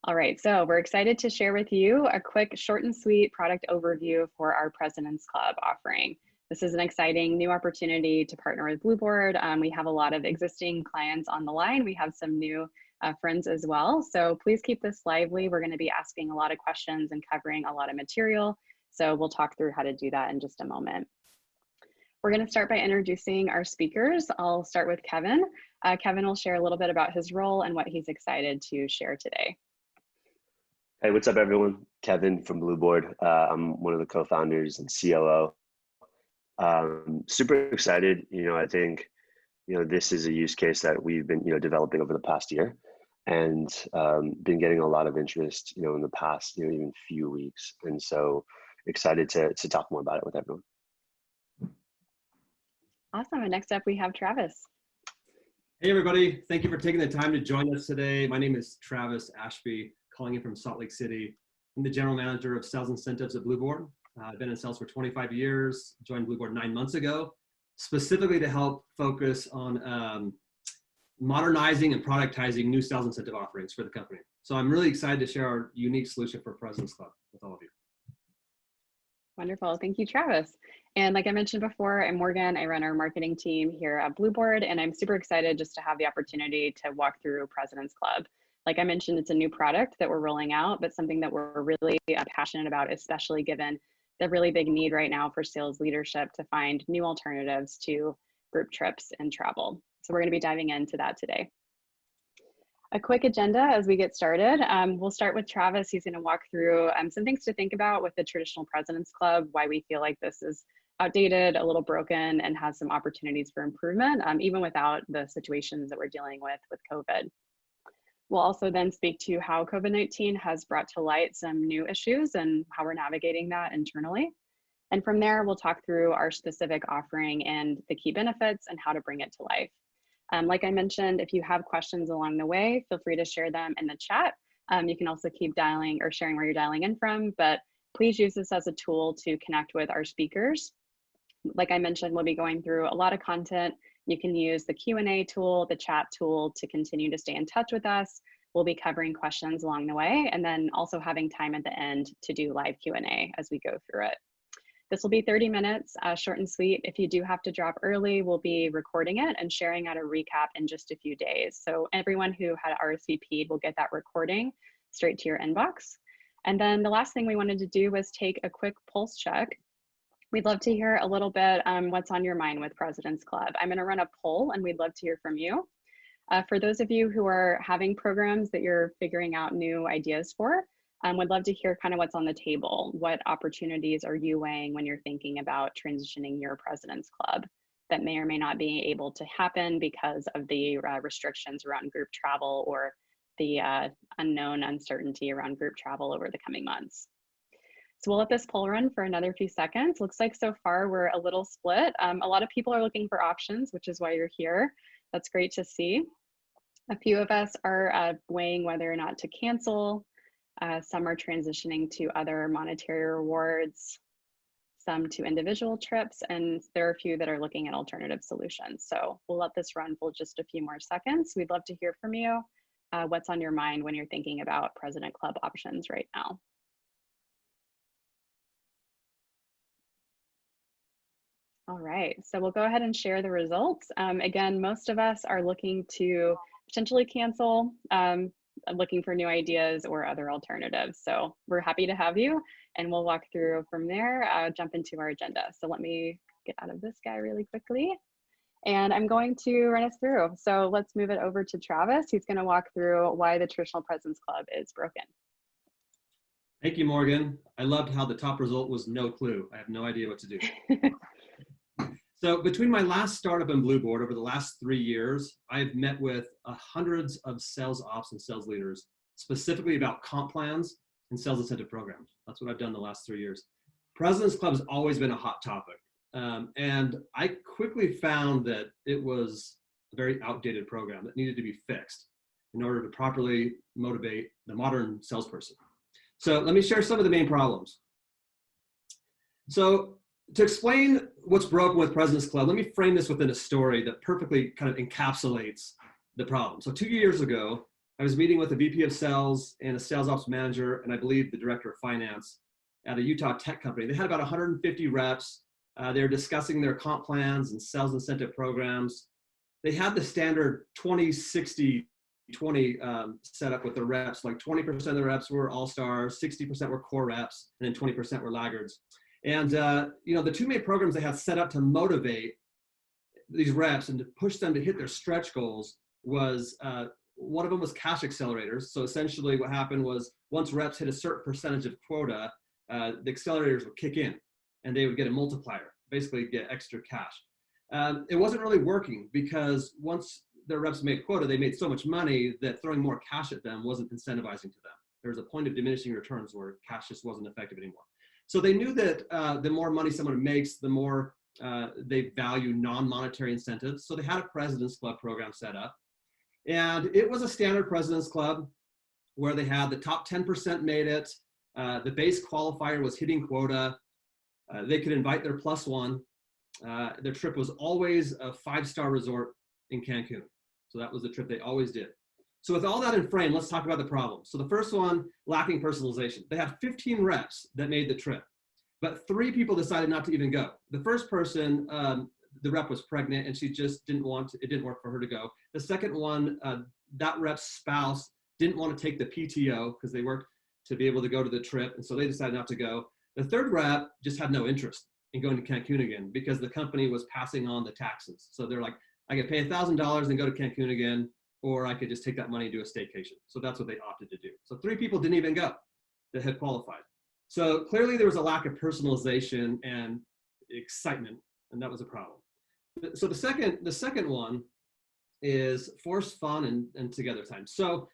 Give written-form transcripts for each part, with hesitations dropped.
All right, so we're excited to share with you a quick, short and sweet product overview for our President's Club offering. This is an exciting new opportunity to partner with Blueboard. We have a lot of existing clients on the line. We have some new friends as well. So please keep this lively. We're going to be asking a lot of questions and covering a lot of material. So we'll talk through how to do that in just a moment. We're going to start by introducing our speakers. I'll start with Kevin. Kevin will share a little bit about his role and what he's excited to share today. Hey, what's up, everyone? Kevin from Blueboard. I'm one of the co-founders and COO. Super excited. I think, this is a use case that we've been, developing over the past year, and been getting a lot of interest, in the past, even few weeks. And so excited to talk more about it with everyone. Awesome. And next up, we have Travis. Hey, everybody. Thank you for taking the time to join us today. My name is Travis Ashby, calling in from Salt Lake City. I'm the general manager of sales incentives at Blueboard. I've been in sales for 25 years, joined Blueboard 9 months ago, specifically to help focus on modernizing and productizing new sales incentive offerings for the company. So I'm really excited to share our unique solution for President's Club with all of you. Wonderful. Thank you, Travis. And like I mentioned before, I'm Morgan. I run our marketing team here at Blueboard, and I'm super excited just to have the opportunity to walk through President's Club. Like I mentioned, it's a new product that we're rolling out, but something that we're really passionate about, especially given the really big need right now for sales leadership to find new alternatives to group trips and travel. So we're going to be diving into that today. A quick agenda as we get started. We'll start with Travis. He's going to walk through some things to think about with the traditional President's Club, why we feel like this is outdated, a little broken, and has some opportunities for improvement, even without the situations that we're dealing with COVID. We'll also then speak to how COVID-19 has brought to light some new issues and how we're navigating that internally. And from there, we'll talk through our specific offering and the key benefits and how to bring it to life. Like I mentioned, if you have questions along the way, feel free to share them in the chat. You can also keep dialing or sharing where you're dialing in from, but please use this as a tool to connect with our speakers. Like I mentioned, we'll be going through a lot of content. You can use the Q&A tool, the chat tool to continue to stay in touch with us. We'll be covering questions along the way, and then also having time at the end to do live Q&A as we go through it. This will be 30 minutes, short and sweet. If you do have to drop early, we'll be recording it and sharing out a recap in just a few days. So everyone who had RSVP'd will get that recording straight to your inbox. And then the last thing we wanted to do was take a quick pulse check. We'd love to hear a little bit what's on your mind with President's Club. I'm going to run a poll, and we'd love to hear from you. For those of you who are having programs that you're figuring out new ideas for, would love to hear kind of what's on the table. What opportunities are you weighing when you're thinking about transitioning your President's Club that may or may not be able to happen because of the restrictions around group travel or the unknown uncertainty around group travel over the coming months. So we'll let this poll run for another few seconds. Looks like so far we're a little split. A lot of people are looking for options, which is why you're here. That's great to see. A few of us are weighing whether or not to cancel. Some are transitioning to other monetary rewards, some to individual trips, and there are a few that are looking at alternative solutions. So we'll let this run for just a few more seconds. We'd love to hear from you. What's on your mind when you're thinking about President Club options right now? All right, so we'll go ahead and share the results. Again, most of us are looking to potentially cancel, looking for new ideas or other alternatives. So we're happy to have you, and we'll walk through from there, jump into our agenda. So let me get out of this guy really quickly, and I'm going to run us through. So let's move it over to Travis. He's going to walk through why the traditional President's Club is broken. Thank you, Morgan. I loved how the top result was no clue. I have no idea what to do. So between my last startup and Blueboard over the last 3 years, I've met with hundreds of sales ops and sales leaders, specifically about comp plans and sales incentive programs. That's what I've done the last 3 years. President's Club has always been a hot topic. And I quickly found that it was a very outdated program that needed to be fixed in order to properly motivate the modern salesperson. So let me share some of the main problems. So to explain what's broken with President's Club, let me frame this within a story that perfectly kind of encapsulates the problem. So 2 years ago, I was meeting with the VP of sales and a sales ops manager, and I believe the director of finance at a Utah tech company. They had about 150 reps. They were discussing their comp plans and sales incentive programs. They had the standard 20-60-20 set up with the reps. Like 20% of the reps were all-stars, 60% were core reps, and then 20% were laggards. And the two main programs they had set up to motivate these reps and to push them to hit their stretch goals was one of them was cash accelerators. So essentially what happened was once reps hit a certain percentage of quota, the accelerators would kick in and they would get a multiplier, basically get extra cash. It wasn't really working because once their reps made quota, they made so much money that throwing more cash at them wasn't incentivizing to them. There was a point of diminishing returns where cash just wasn't effective anymore. So they knew that the more money someone makes, the more they value non-monetary incentives. So they had a President's Club program set up. And it was a standard President's Club where they had the top 10% made it. The base qualifier was hitting quota. They could invite their plus one. Their trip was always a 5-star resort in Cancun. So that was the trip they always did. So with all that in frame, let's talk about the problem. So the first one, lacking personalization. They had 15 reps that made the trip, but 3 people decided not to even go. The first person, the rep was pregnant and she just didn't want to, it didn't work for her to go. The second one, that rep's spouse didn't want to take the PTO because they worked to be able to go to the trip. And so they decided not to go. The third rep just had no interest in going to Cancun again because the company was passing on the taxes. So they're like, I could pay $1,000 and go to Cancun again, or I could just take that money and do a staycation. So that's what they opted to do. So 3 people didn't even go that had qualified. So clearly there was a lack of personalization and excitement, and that was a problem. So the second one is forced fun and together time. So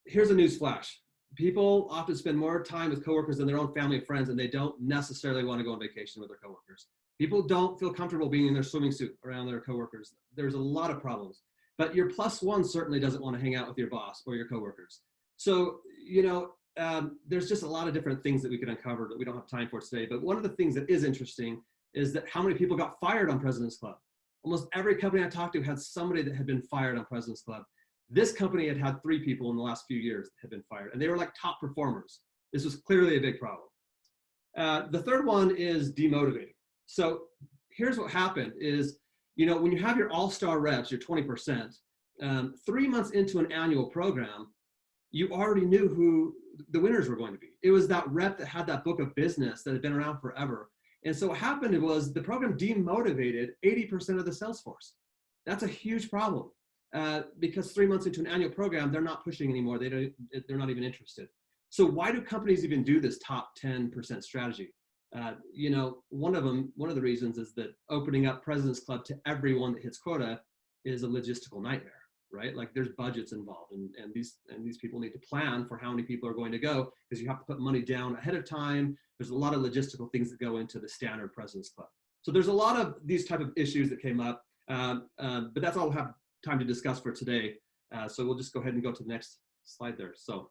here's a news flash. People often spend more time with coworkers than their own family and friends, and they don't necessarily want to go on vacation with their coworkers. People don't feel comfortable being in their swimming suit around their coworkers. There's a lot of problems, but your plus one certainly doesn't want to hang out with your boss or your coworkers. So, there's just a lot of different things that we could uncover that we don't have time for today. But one of the things that is interesting is that how many people got fired on President's Club. Almost every company I talked to had somebody that had been fired on President's Club. This company had had 3 people in the last few years that had been fired, and they were like top performers. This was clearly a big problem. The third one is demotivating. So here's what happened is, when you have your all-star reps, your 20%, 3 months into an annual program, you already knew who the winners were going to be. It was that rep that had that book of business that had been around forever. And so what happened was the program demotivated 80% of the sales force. That's a huge problem because 3 months into an annual program, they're not pushing anymore. They're not even interested. So why do companies even do this top 10% strategy? One of the reasons is that opening up President's Club to everyone that hits quota is a logistical nightmare, right? Like there's budgets involved and these people need to plan for how many people are going to go because you have to put money down ahead of time. There's a lot of logistical things that go into the standard President's Club. So there's a lot of these type of issues that came up, but that's all we'll have time to discuss for today. So we'll just go ahead and go to the next slide there. So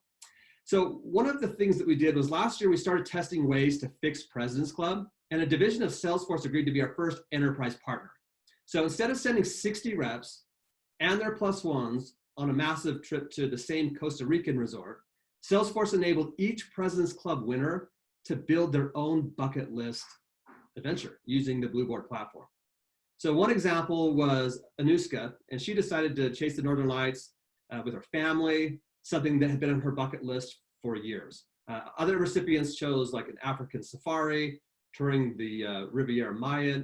one of the things that we did was last year we started testing ways to fix President's Club, and a division of Salesforce agreed to be our first enterprise partner. So instead of sending 60 reps and their plus ones on a massive trip to the same Costa Rican resort, Salesforce enabled each President's Club winner to build their own bucket list adventure using the Blueboard platform. So one example was Anuska, and she decided to chase the Northern Lights with her family, something that had been on her bucket list for years. Other recipients chose like an African safari, touring the Riviera Maya,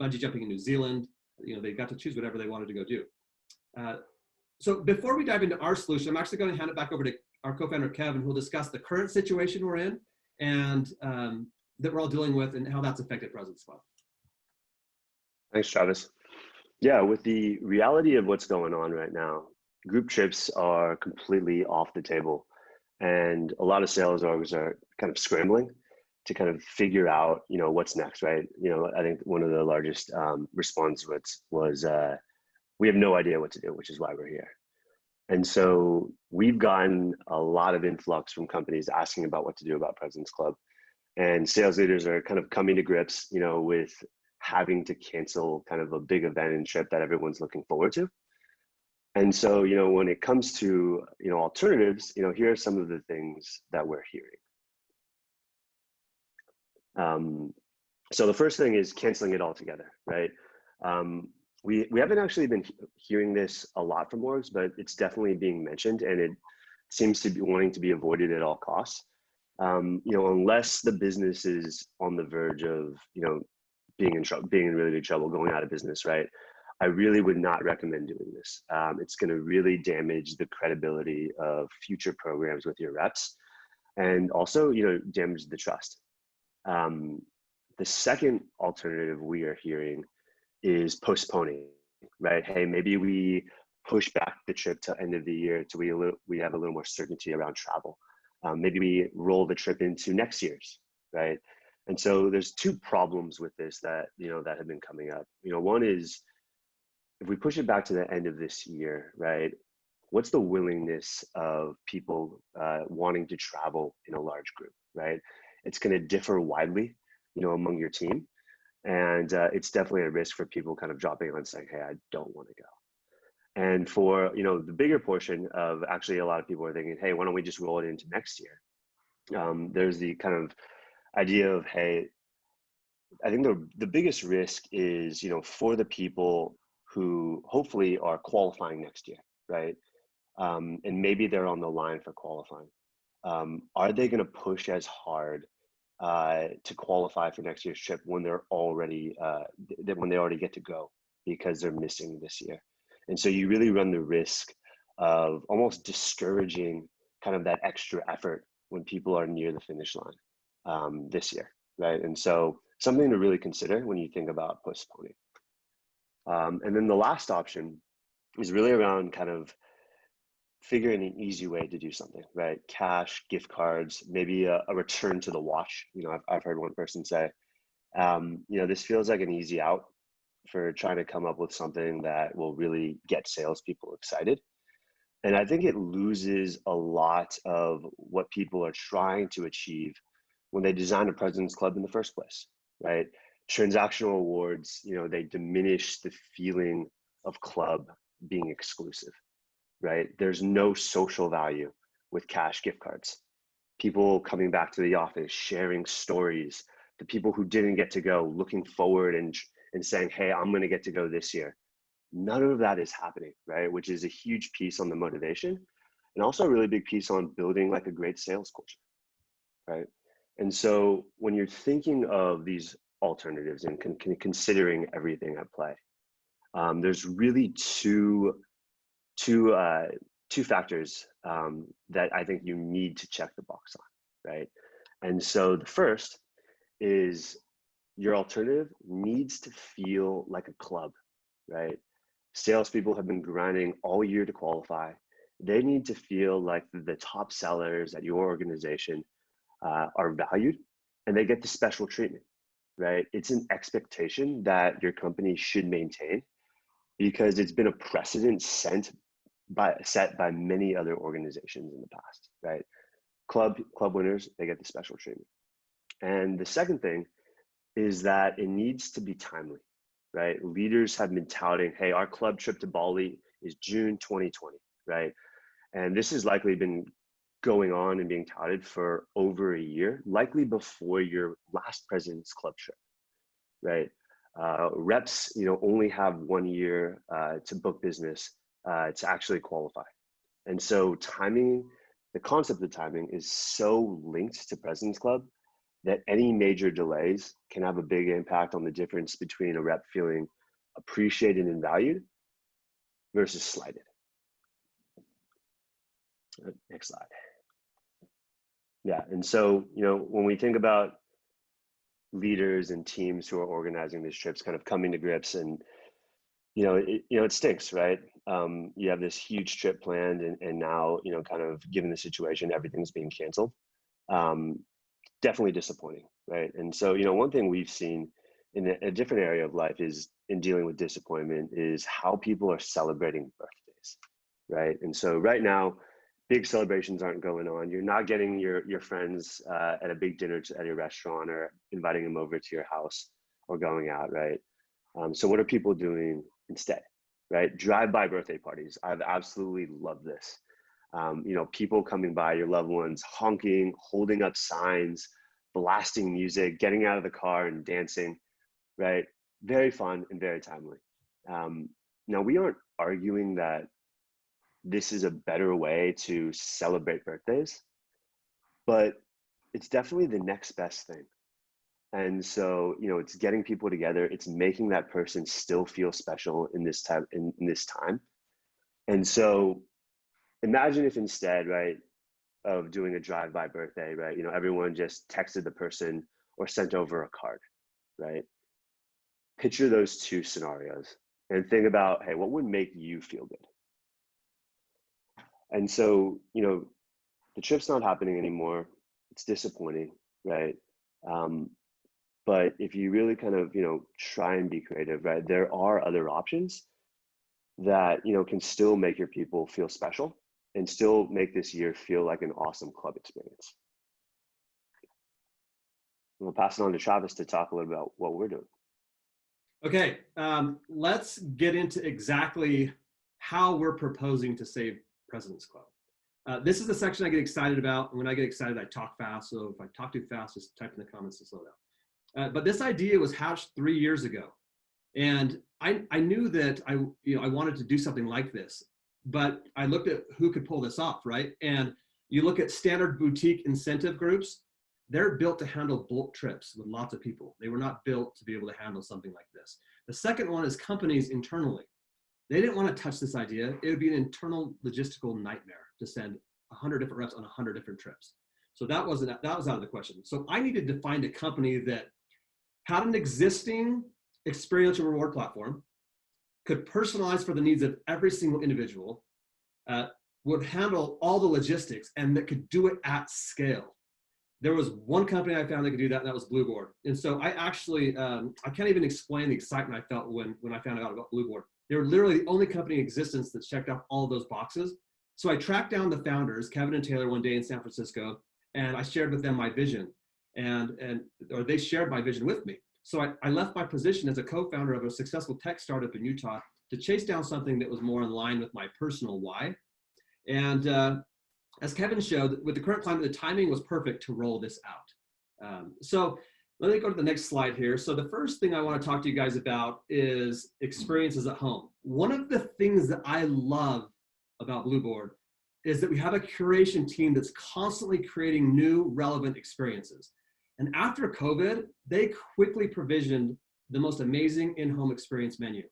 bungee jumping in New Zealand. They got to choose whatever they wanted to go do. So before we dive into our solution, I'm actually going to hand it back over to our co-founder, Kevin, who will discuss the current situation we're in and that we're all dealing with and how that's affected President's Club. Thanks, Travis. Yeah, with the reality of what's going on right now, group trips are completely off the table. And a lot of sales orgs are kind of scrambling to kind of figure out, what's next, right? I think one of the largest response was we have no idea what to do, which is why we're here. And so we've gotten a lot of influx from companies asking about what to do about President's Club. And sales leaders are kind of coming to grips, with having to cancel kind of a big event and trip that everyone's looking forward to. And so, when it comes to, alternatives, here are some of the things that we're hearing. So the first thing is canceling it altogether, right? We haven't actually been hearing this a lot from orgs, but it's definitely being mentioned, and it seems to be wanting to be avoided at all costs. Unless the business is on the verge of, being in trouble, being in really big trouble, going out of business, right? I really would not recommend doing this. It's going to really damage the credibility of future programs with your reps, and also, damage the trust. The second alternative we are hearing is postponing, right? Hey, maybe we push back the trip to end of the year till we have a little more certainty around travel. Maybe we roll the trip into next year's, right? And so there's two problems with this that, that have been coming up. One is if we push it back to the end of this year, right? What's the willingness of people wanting to travel in a large group, right? It's going to differ widely, among your team. And it's definitely a risk for people kind of dropping on saying, hey, I don't want to go. And for, the bigger portion of actually a lot of people are thinking, hey, why don't we just roll it into next year? There's the kind of idea of, hey, I think the biggest risk is, for the people who hopefully are qualifying next year, right? And maybe they're on the line for qualifying. Are they going to push as hard to qualify for next year's trip when they're already when they already get to go because they're missing this year? And so you really run the risk of almost discouraging kind of that extra effort when people are near the finish line this year, right? And so something to really consider when you think about postponing. And then the last option is really around kind of figuring an easy way to do something, right? Cash, gift cards, maybe a return to the watch. I've heard one person say, this feels like an easy out for trying to come up with something that will really get salespeople excited. And I think it loses a lot of what people are trying to achieve when they design a President's Club in the first place, right? Transactional awards, they diminish the feeling of club being exclusive, right? There's no social value with cash gift cards. People coming back to the office, sharing stories, the people who didn't get to go, looking forward and saying, hey, I'm going to get to go this year. None of that is happening, right? Which is a huge piece on the motivation, and also a really big piece on building like a great sales culture, right? And so when you're thinking of these alternatives and considering everything at play, there's really two factors that I think you need to check the box on, right? And so the first is your alternative needs to feel like a club, right? Salespeople have been grinding all year to qualify. They need to feel like the top sellers at your organization are valued and they get the special treatment, right? It's an expectation that your company should maintain because it's been a precedent set by many other organizations in the past, right? Club winners, they get the special treatment. And the second thing is that it needs to be timely, right? Leaders have been touting, hey, our club trip to Bali is June 2020, right? And this has likely been going on and being touted for over a year, likely before your last President's Club trip, right? Reps, only have 1 year to book business to actually qualify. And so timing, the concept of timing is so linked to President's Club that any major delays can have a big impact on the difference between a rep feeling appreciated and valued versus slighted. Next slide. Yeah, and so, when we think about leaders and teams who are organizing these trips kind of coming to grips and, it stinks, right? You have this huge trip planned and now, kind of given the situation, everything's being canceled. Definitely disappointing, right? And so, one thing we've seen in a different area of life is in dealing with disappointment is how people are celebrating birthdays, right? And so right now, big celebrations aren't going on. You're not getting your friends at a big dinner at a restaurant or inviting them over to your house or going out, right? So what are people doing instead, right? Drive-by birthday parties. I've absolutely loved this. You know, people coming by, your loved ones, honking, holding up signs, blasting music, getting out of the car and dancing, right? Very fun and very timely. Now, we aren't arguing that this is a better way to celebrate birthdays, but it's definitely the next best thing. And so, you know, it's getting people together. It's making that person still feel special in this time, in this time. And so imagine if instead, right, of doing a drive-by birthday, right, you know, everyone just texted the person or sent over a card, right? Picture those two scenarios and think about, hey, what would make you feel good? And so, you know, the trip's not happening anymore. It's disappointing, right? But if you really kind of, you know, try and be creative, right, there are other options that, you know, can still make your people feel special and still make this year feel like an awesome club experience. We'll pass it on to Travis to talk a little about what we're doing. Okay, let's get into exactly how we're proposing to save President's Club. This is the section I get excited about. And when I get excited, I talk fast. So if I talk too fast, just type in the comments to slow down. But this idea was hatched 3 years ago. And I knew that I wanted to do something like this, but I looked at who could pull this off, right? And you look at standard boutique incentive groups, they're built to handle bulk trips with lots of people. They were not built to be able to handle something like this. The second one is companies internally. They didn't want to touch this idea. It would be an internal logistical nightmare to send 100 different reps on 100 different trips. So that was out of the question. So I needed to find a company that had an existing experiential reward platform, could personalize for the needs of every single individual, would handle all the logistics, and that could do it at scale. There was one company I found that could do that, and that was Blueboard. And so I actually, I can't even explain the excitement I felt when I found out about Blueboard. They were literally the only company in existence that checked off all of those boxes. So I tracked down the founders, Kevin and Taylor, one day in San Francisco, and I shared with them my vision, or they shared my vision with me. So I left my position as a co-founder of a successful tech startup in Utah to chase down something that was more in line with my personal why. And as Kevin showed, with the current climate, the timing was perfect to roll this out. So let me go to the next slide here. So the first thing I want to talk to you guys about is experiences at home. One of the things that I love about Blueboard is that we have a curation team that's constantly creating new relevant experiences. And after COVID, they quickly provisioned the most amazing in-home experience menu,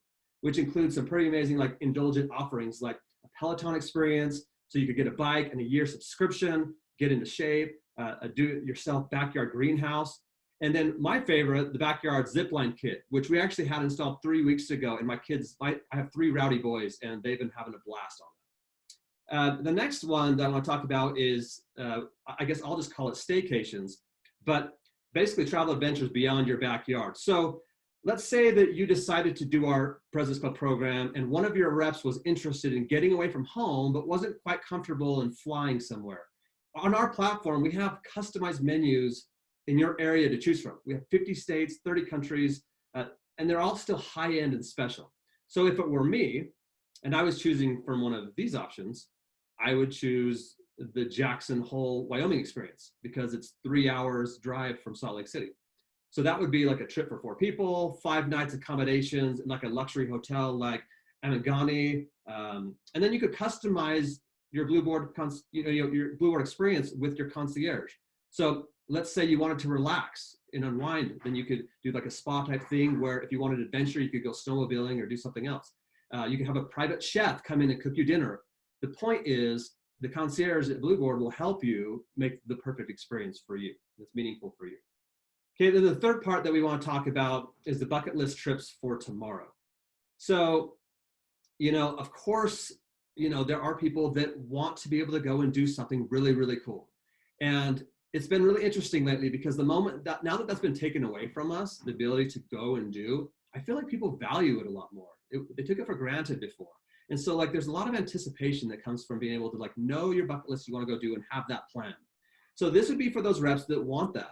which includes some pretty amazing, like, indulgent offerings like a Peloton experience, so you could get a bike and a year subscription, get into shape, a do-it-yourself backyard greenhouse. And then my favorite, the backyard zipline kit, which we actually had installed 3 weeks ago. And my kids, I have 3 rowdy boys, and they've been having a blast on it. The next one that I want to talk about is, I guess I'll just call it staycations, but basically travel adventures beyond your backyard. So let's say that you decided to do our President's Club program, and one of your reps was interested in getting away from home, but wasn't quite comfortable in flying somewhere. On our platform, we have customized menus in your area to choose from. We have 50 states, 30 countries, and they're all still high-end and special. So if it were me, and I was choosing from one of these options, I would choose the Jackson Hole, Wyoming experience, because it's 3 hours drive from Salt Lake City. So that would be like a trip for 4 people, 5 nights accommodations, and like a luxury hotel like Amagani. And then you could customize your Blueboard, your Blueboard experience with your concierge. So let's say you wanted to relax and unwind, then you could do like a spa type thing where if you wanted adventure, you could go snowmobiling or do something else. You can have a private chef come in and cook you dinner. The point is, the concierge at Blueboard will help you make the perfect experience for you that's meaningful for you. Okay, then the third part that we want to talk about is the bucket list trips for tomorrow. So, of course, there are people that want to be able to go and do something really, really cool. And it's been really interesting lately because the moment that, now that that's been taken away from us, the ability to go and do, I feel like people value it a lot more. They took it for granted before. And so there's a lot of anticipation that comes from being able to know your bucket list you want to go do and have that plan. So this would be for those reps that want that.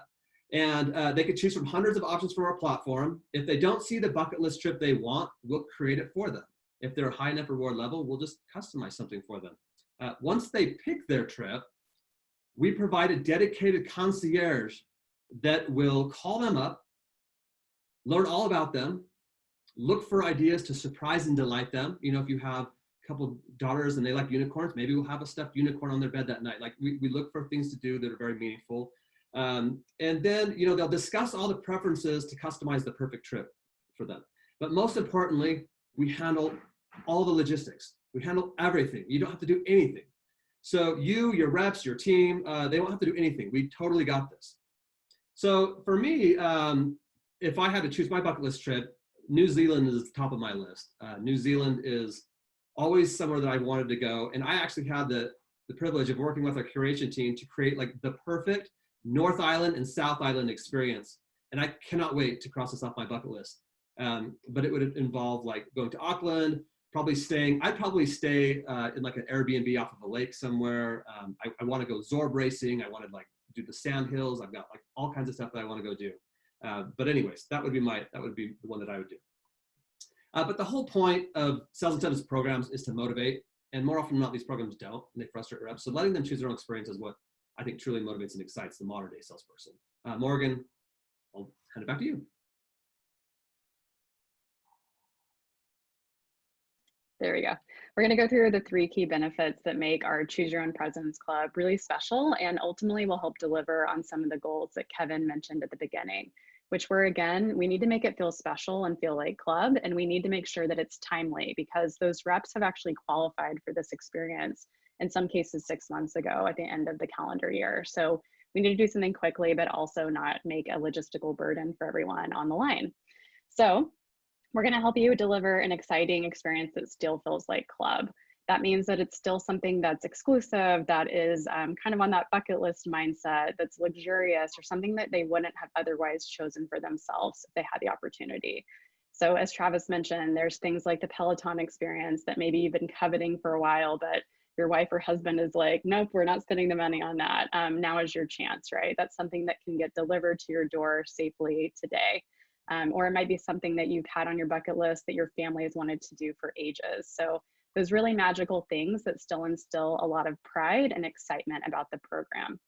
And they could choose from hundreds of options from our platform. If they don't see the bucket list trip they want, we'll create it for them. If they're a high enough reward level, we'll just customize something for them. Once they pick their trip, we provide a dedicated concierge that will call them up, learn all about them, look for ideas to surprise and delight them. You know, if you have a couple daughters and they like unicorns, maybe we'll have a stuffed unicorn on their bed that night. Like we look for things to do that are very meaningful. And then, you know, they'll discuss all the preferences to customize the perfect trip for them. But most importantly, we handle all the logistics. We handle everything. You don't have to do anything. So you, your reps, your team, they won't have to do anything. We totally got this. So for me, if I had to choose my bucket list trip, New Zealand is at the top of my list. New Zealand is always somewhere that I wanted to go. And I actually had the privilege of working with our curation team to create like the perfect North Island and South Island experience. And I cannot wait to cross this off my bucket list. But it would involve like going to Auckland, I'd probably stay in like an Airbnb off of a lake somewhere. I want to go Zorb racing. I want to like do the sand hills. I've got like all kinds of stuff that I want to go do. But anyways, that would be the one that I would do. But the whole point of sales incentives programs is to motivate, and more often than not, these programs don't, and they frustrate reps. So letting them choose their own experience is what I think truly motivates and excites the modern day salesperson. Morgan, I'll hand it back to you. There we go. We're going to go through the 3 key benefits that make our Choose Your Own President's Club really special and ultimately will help deliver on some of the goals that Kevin mentioned at the beginning, which were, again, we need to make it feel special and feel like club, and we need to make sure that it's timely because those reps have actually qualified for this experience, in some cases 6 months ago at the end of the calendar year. So we need to do something quickly, but also not make a logistical burden for everyone on the line. So we're going to help you deliver an exciting experience that still feels like club. That means that it's still something that's exclusive, that is kind of on that bucket list mindset, that's luxurious, or something that they wouldn't have otherwise chosen for themselves if they had the opportunity. So as Travis mentioned, there's things like the Peloton experience that maybe you've been coveting for a while, but your wife or husband is like, nope, we're not spending the money on that. Now is your chance, right? That's something that can get delivered to your door safely today. Or it might be something that you've had on your bucket list that your family has wanted to do for ages. So those really magical things that still instill a lot of pride and excitement about the program.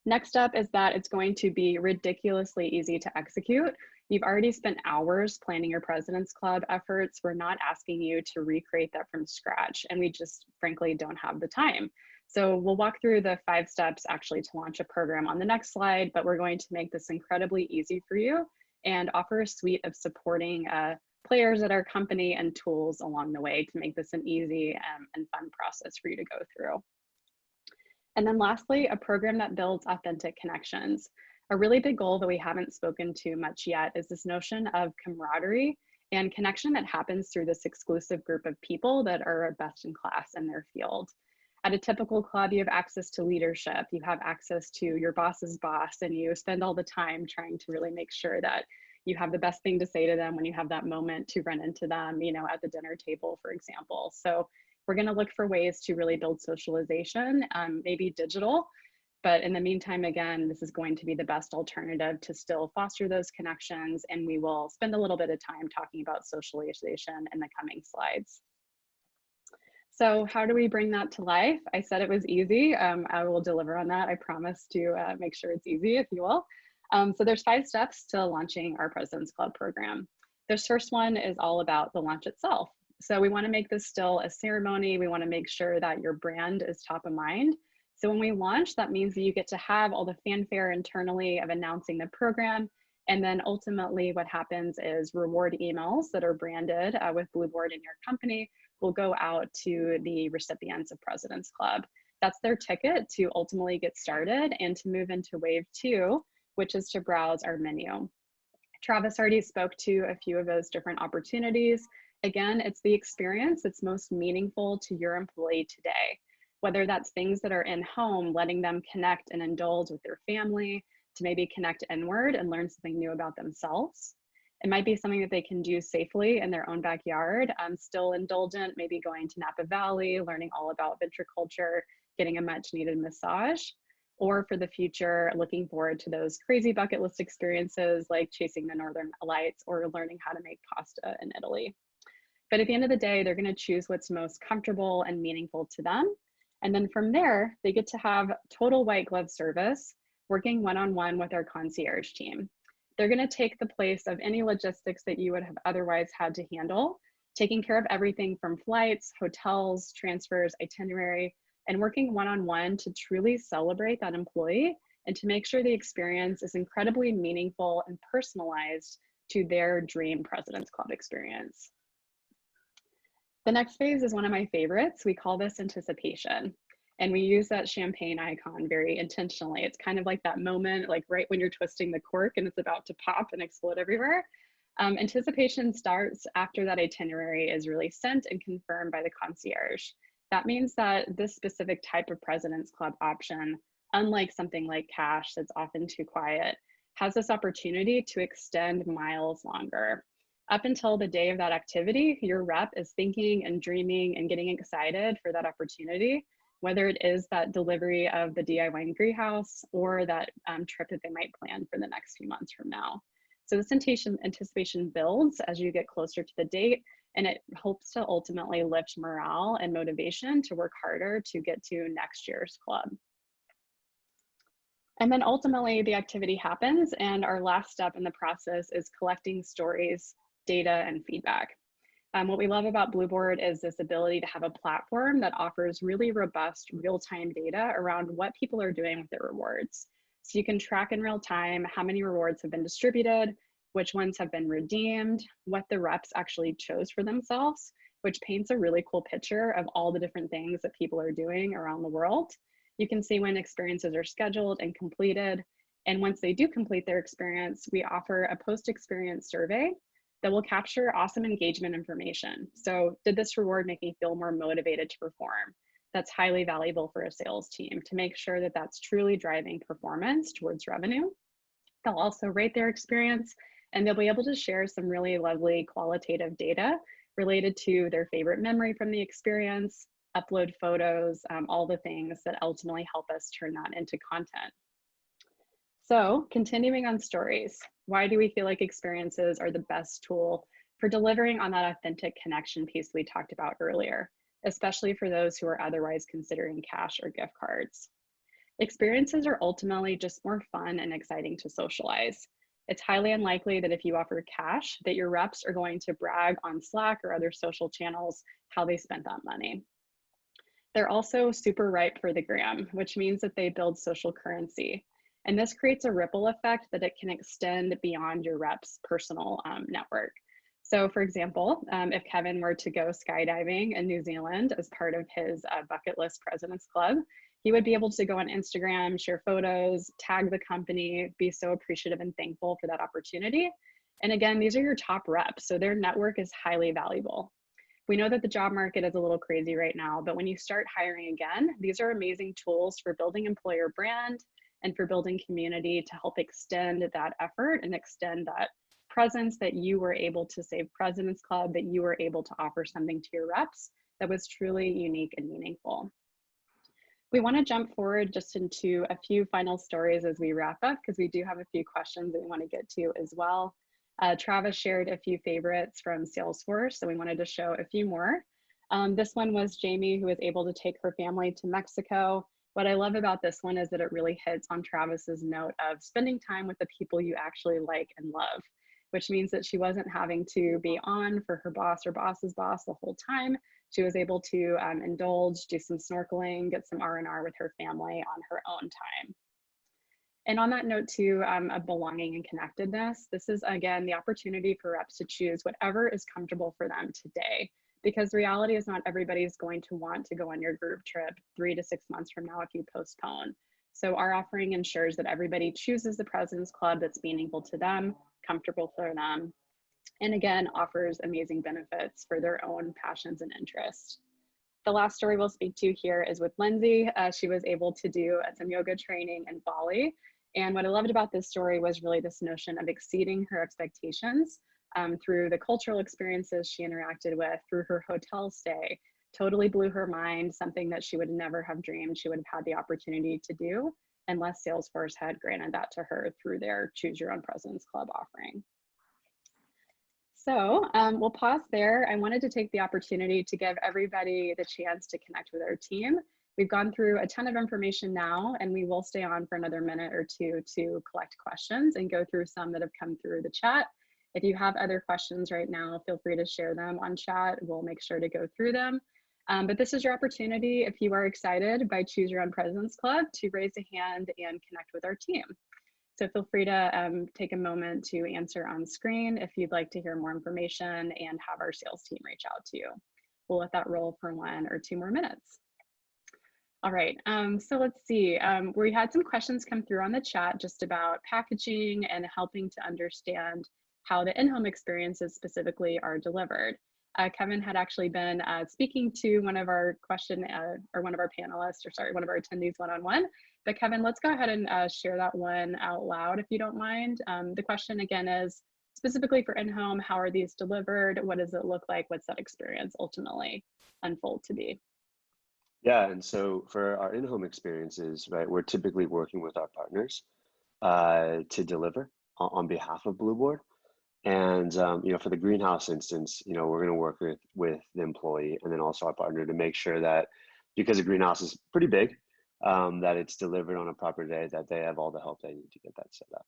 Next up is that it's going to be ridiculously easy to execute. You've already spent hours planning your President's Club efforts. We're not asking you to recreate that from scratch, and we just frankly don't have the time. So we'll walk through the 5 steps actually to launch a program on the next slide, but we're going to make this incredibly easy for you and offer a suite of supporting players at our company and tools along the way to make this an easy and fun process for you to go through. And then lastly, a program that builds authentic connections. A really big goal that we haven't spoken to much yet is this notion of camaraderie and connection that happens through this exclusive group of people that are best in class in their field. At a typical club, you have access to leadership, you have access to your boss's boss, and you spend all the time trying to really make sure that you have the best thing to say to them when you have that moment to run into them, you know, at the dinner table, for example. So we're going to look for ways to really build socialization, maybe digital, but in the meantime, again, this is going to be the best alternative to still foster those connections, and we will spend a little bit of time talking about socialization in the coming slides. So how do we bring that to life? I said it was easy. I will deliver on that. I promise to make sure it's easy, if you will. So there's 5 steps to launching our President's Club program. This first one is all about the launch itself. So we want to make this still a ceremony. We want to make sure that your brand is top of mind. So when we launch, that means that you get to have all the fanfare internally of announcing the program. And then ultimately what happens is reward emails that are branded with Blueboard in your company will go out to the recipients of President's Club. That's their ticket to ultimately get started and to move into wave 2, which is to browse our menu. Travis already spoke to a few of those different opportunities. Again, it's the experience that's most meaningful to your employee today, whether that's things that are in home, letting them connect and indulge with their family, to maybe connect inward and learn something new about themselves. It might be something that they can do safely in their own backyard, still indulgent, maybe going to Napa Valley, learning all about viticulture, getting a much needed massage, or for the future, looking forward to those crazy bucket list experiences like chasing the Northern Lights or learning how to make pasta in Italy. But at the end of the day, they're going to choose what's most comfortable and meaningful to them. And then from there, they get to have total white glove service, working one-on-one with our concierge team. They're going to take the place of any logistics that you would have otherwise had to handle, taking care of everything from flights, hotels, transfers, itinerary, and working one-on-one to truly celebrate that employee and to make sure the experience is incredibly meaningful and personalized to their dream President's Club experience. The next phase is one of my favorites. We call this anticipation. And we use that champagne icon very intentionally. It's kind of like that moment, like right when you're twisting the cork and it's about to pop and explode everywhere. Anticipation starts after that itinerary is really sent and confirmed by the concierge. That means that this specific type of President's Club option, unlike something like cash that's often too quiet, has this opportunity to extend miles longer. Up until the day of that activity, your rep is thinking and dreaming and getting excited for that opportunity, whether it is that delivery of the DIY greenhouse or that trip that they might plan for the next few months from now. So this anticipation builds as you get closer to the date, and it hopes to ultimately lift morale and motivation to work harder to get to next year's club. And then ultimately the activity happens, and our last step in the process is collecting stories, data, and feedback. What we love about Blueboard is this ability to have a platform that offers really robust real-time data around what people are doing with their rewards. So you can track in real time how many rewards have been distributed, which ones have been redeemed, what the reps actually chose for themselves, which paints a really cool picture of all the different things that people are doing around the world. You can see when experiences are scheduled and completed. And once they do complete their experience, we offer a post-experience survey that will capture awesome engagement information. So did this reward make me feel more motivated to perform? That's highly valuable for a sales team to make sure that that's truly driving performance towards revenue. They'll also rate their experience, and they'll be able to share some really lovely qualitative data related to their favorite memory from the experience, upload photos, all the things that ultimately help us turn that into content. So continuing on stories, why do we feel like experiences are the best tool for delivering on that authentic connection piece we talked about earlier, especially for those who are otherwise considering cash or gift cards? Experiences are ultimately just more fun and exciting to socialize. It's highly unlikely that if you offer cash, that your reps are going to brag on Slack or other social channels how they spent that money. They're also super ripe for the gram, which means that they build social currency. And this creates a ripple effect that it can extend beyond your rep's personal network. So for example, if Kevin were to go skydiving in New Zealand as part of his bucket list President's Club, he would be able to go on Instagram, share photos, tag the company, be so appreciative and thankful for that opportunity. And again, these are your top reps, so their network is highly valuable. We know that the job market is a little crazy right now, but when you start hiring again, these are amazing tools for building employer brand and for building community to help extend that effort and extend that presence that you were able to save President's Club, that you were able to offer something to your reps that was truly unique and meaningful. We want to jump forward just into a few final stories as we wrap up, because we do have a few questions that we want to get to as well. Travis shared a few favorites from Salesforce, so we wanted to show a few more. This one was Jamie, who was able to take her family to Mexico. What I love about this one is that it really hits on Travis's note of spending time with the people you actually like and love, which means that she wasn't having to be on for her boss or boss's boss the whole time. She was able to indulge, do some snorkeling, get some R&R with her family on her own time. And on that note too, of belonging and connectedness, this is again the opportunity for reps to choose whatever is comfortable for them today, because the reality is not everybody's going to want to go on your group trip 3 to 6 months from now if you postpone. So our offering ensures that everybody chooses the President's Club that's meaningful to them, comfortable for them, and again, offers amazing benefits for their own passions and interests. The last story we'll speak to here is with Lindsay. She was able to do some yoga training in Bali. And what I loved about this story was really this notion of exceeding her expectations through the cultural experiences she interacted with, through her hotel stay. Totally blew her mind, something that she would never have dreamed she would have had the opportunity to do unless Salesforce had granted that to her through their Choose Your Own President's Club offering. So we'll pause there. I wanted to take the opportunity to give everybody the chance to connect with our team. We've gone through a ton of information now, and we will stay on for another minute or two to collect questions and go through some that have come through the chat. If you have other questions right now, feel free to share them on chat. We'll make sure to go through them. But this is your opportunity, if you are excited by Choose Your Own President's Club, to raise a hand and connect with our team. So feel free to take a moment to answer on screen if you'd like to hear more information and have our sales team reach out to you. We'll let that roll for 1 or 2 more minutes. All right, so let's see. We had some questions come through on the chat just about packaging and helping to understand how the in-home experiences specifically are delivered. Kevin had actually been speaking to one of our one of our panelists, or sorry, one of our attendees one-on-one. But Kevin, let's go ahead and share that one out loud if you don't mind. The question again is, specifically for in-home, how are these delivered? What does it look like? What's that experience ultimately unfold to be? Yeah, and so for our in-home experiences, right, we're typically working with our partners to deliver on behalf of Blueboard. And you know, for the greenhouse instance, you know, we're going to work with the employee and then also our partner to make sure that, because the greenhouse is pretty big, that it's delivered on a proper day, that they have all the help they need to get that set up.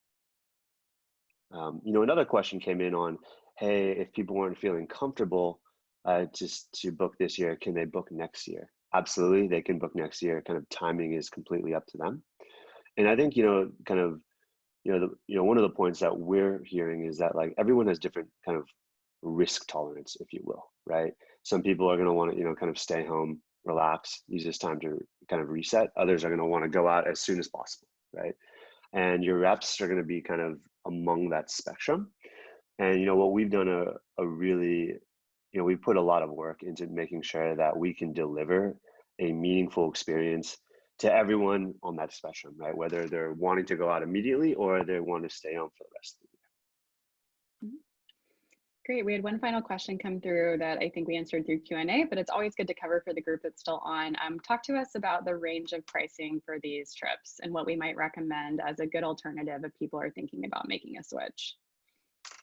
You know, another question came in on, hey, if people weren't feeling comfortable just to book this year, can they book next year? Absolutely, they can book next year. Kind of timing is completely up to them. And I think, you know, kind of, one of the points that we're hearing is that, like, everyone has different kind of risk tolerance, if you will, right? Some people are going to want to, you know, kind of stay home, relax, use this time to kind of reset. Others are going to want to go out as soon as possible, right? And your reps are going to be kind of among that spectrum. And, you know, what we've done a really, you know, we put a lot of work into making sure that we can deliver a meaningful experience to everyone on that spectrum, right? Whether they're wanting to go out immediately or they want to stay home for the rest of the year. Great. We had one final question come through that I think we answered through Q&A, but it's always good to cover for the group that's still on. Talk to us about the range of pricing for these trips and what we might recommend as a good alternative if people are thinking about making a switch.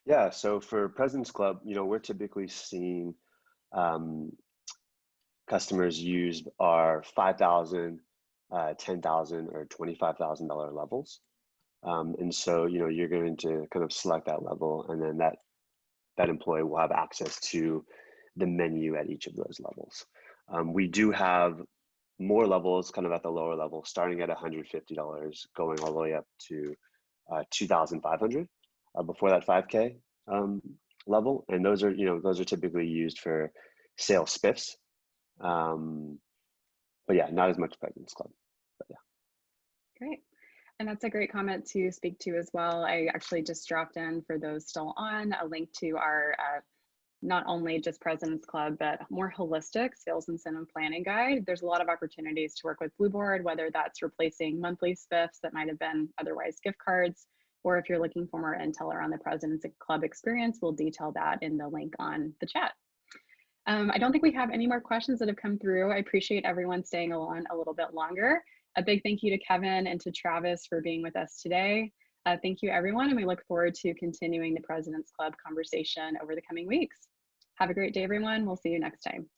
Yeah, so for President's Club, you know, we're typically seeing customers use our $5,000, $10,000 or $25,000 levels. And so, you know, you're going to kind of select that level, and then that employee will have access to the menu at each of those levels. We do have more levels kind of at the lower level, starting at $150, going all the way up to $2,500 before that 5K level. And those are, you know, those are typically used for sales spiffs. But yeah, not as much President's Club, but yeah. Great. And that's a great comment to speak to as well. I actually just dropped in, for those still on, a link to our not only just President's Club, but more holistic sales incentive planning guide. There's a lot of opportunities to work with Blueboard, whether that's replacing monthly spiffs that might have been otherwise gift cards, or if you're looking for more intel around the President's Club experience, we'll detail that in the link on the chat. I don't think we have any more questions that have come through. I appreciate everyone staying on a little bit longer. A big thank you to Kevin and to Travis for being with us today. Thank you, everyone, and we look forward to continuing the President's Club conversation over the coming weeks. Have a great day, everyone. We'll see you next time.